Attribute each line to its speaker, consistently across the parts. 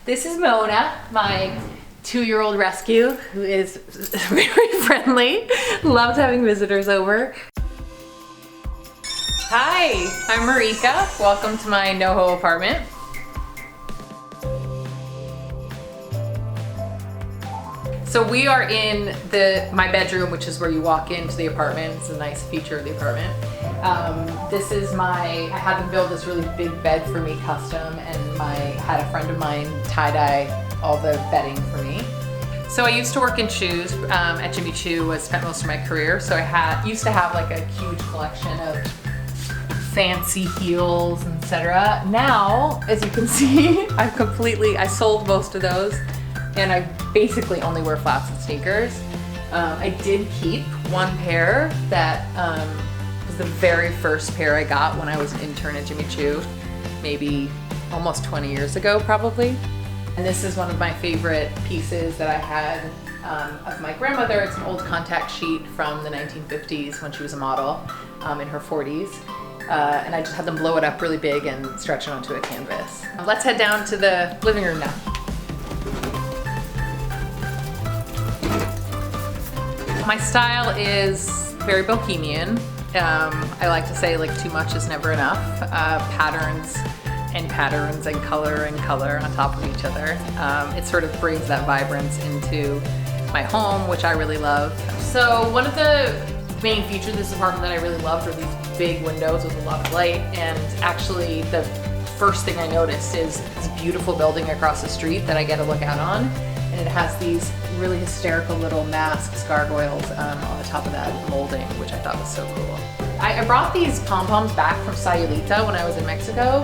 Speaker 1: This is Mona, my 2-year-old rescue, who is very friendly, loves having visitors over. Hi, I'm Marika. Welcome to my NoHo apartment. So we are in my bedroom, which is where you walk into the apartment. It's a nice feature of the apartment. I had them build this really big bed for me custom, and had a friend of mine tie-dye all the bedding for me. So I used to work in shoes at Jimmy Choo. I spent most of my career. So I used to have like a huge collection of fancy heels, etc. Now, as you can see, I sold most of those, and I basically only wear flats and sneakers. I did keep one pair that was the very first pair I got when I was an intern at Jimmy Choo, maybe almost 20 years ago probably. And this is one of my favorite pieces that I had of my grandmother. It's an old contact sheet from the 1950s when she was a model in her 40s. And I just had them blow it up really big and stretch it onto a canvas. Let's head down to the living room now. My style is very Bohemian. I like to say like too much is never enough. Patterns and color on top of each other. It sort of brings that vibrance into my home, which I really love. So one of the main features of this apartment that I really loved are these big windows with a lot of light. And actually the first thing I noticed is this beautiful building across the street that I get to look out on. And it has these really hysterical little masks, gargoyles on the top of that molding, which I thought was so cool. I brought these pom-poms back from Sayulita when I was in Mexico,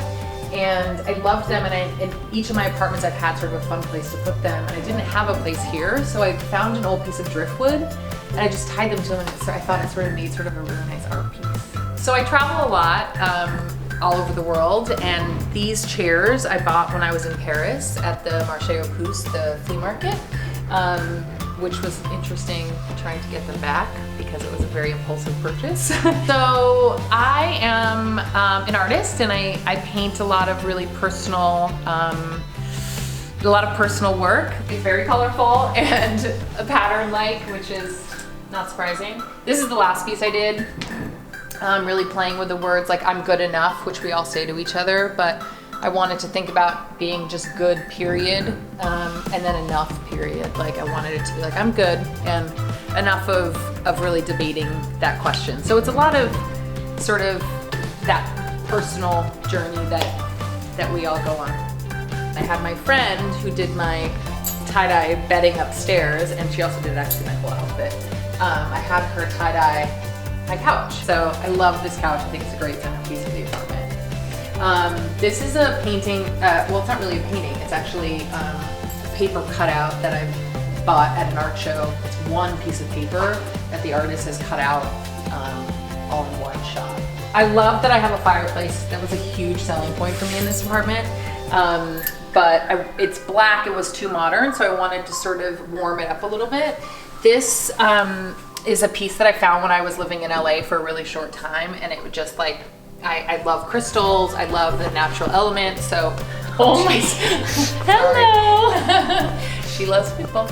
Speaker 1: and I loved them, and in each of my apartments I've had sort of a fun place to put them, and I didn't have a place here, so I found an old piece of driftwood, and I just tied them to them, and so I thought it sort of made sort of a really nice art piece. So I travel a lot, all over the world, and these chairs I bought when I was in Paris at the Marché aux Puces, the flea market, which was interesting trying to get them back because it was a very impulsive purchase. So I am an artist, and I paint a lot of really personal, work. It's very colorful and a pattern-like, which is not surprising. This is the last piece I did. Really playing with the words like I'm good enough, which we all say to each other, but I wanted to think about being just good, period, and then enough, period. Like I wanted it to be like I'm good and enough of really debating that question. So it's a lot of sort of that personal journey that we all go on. I had my friend who did my tie-dye bedding upstairs, and she also did actually my whole outfit. I had her tie-dye my couch. So I love this couch. I think it's a great centerpiece of the apartment. This is a painting, well, it's not really a painting. It's actually a paper cutout that I bought at an art show. It's one piece of paper that the artist has cut out all in one shot. I love that I have a fireplace. That was a huge selling point for me in this apartment. But it's black. It was too modern, so I wanted to sort of warm it up a little bit. This is a piece that I found when I was living in LA for a really short time, and it would just like, I love crystals, I love the natural element, so, oh my, hello! She loves people.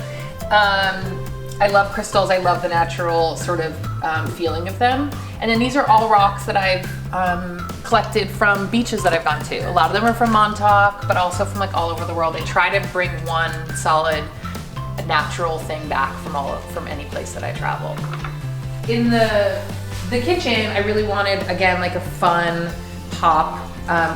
Speaker 1: I love crystals, I love the natural sort of feeling of them. And then these are all rocks that I've collected from beaches that I've gone to. A lot of them are from Montauk, but also from like all over the world. I try to bring one solid natural thing back from any place that I travel. In the kitchen, I really wanted, again, like a fun pop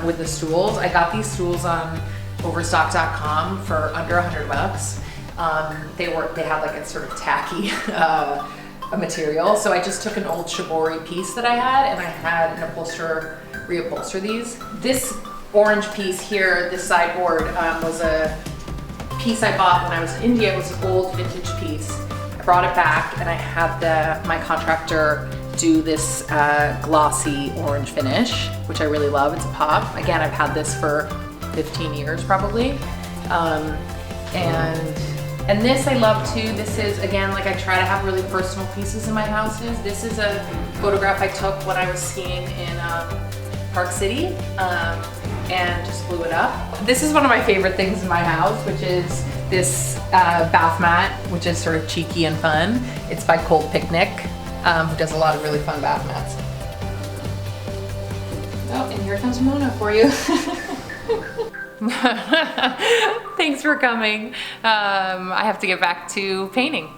Speaker 1: with the stools. I got these stools on Overstock.com for under $100. They had like a sort of tacky a material. So I just took an old shibori piece that I had, and I had an upholsterer reupholster these. This orange piece here, this sideboard, was a piece I bought when I was in India. It was an old vintage piece. I brought it back, and I had my contractor do this glossy orange finish, which I really love. It's a pop. Again, I've had this for 15 years probably. And this I love too. This is, again, like I try to have really personal pieces in my houses. This is a photograph I took when I was skiing in Park City. and just glue it up. This is one of my favorite things in my house, which is this bath mat, which is sort of cheeky and fun. It's by Cold Picnic, who does a lot of really fun bath mats. Oh, and here comes Mona for you. Thanks for coming. I have to get back to painting.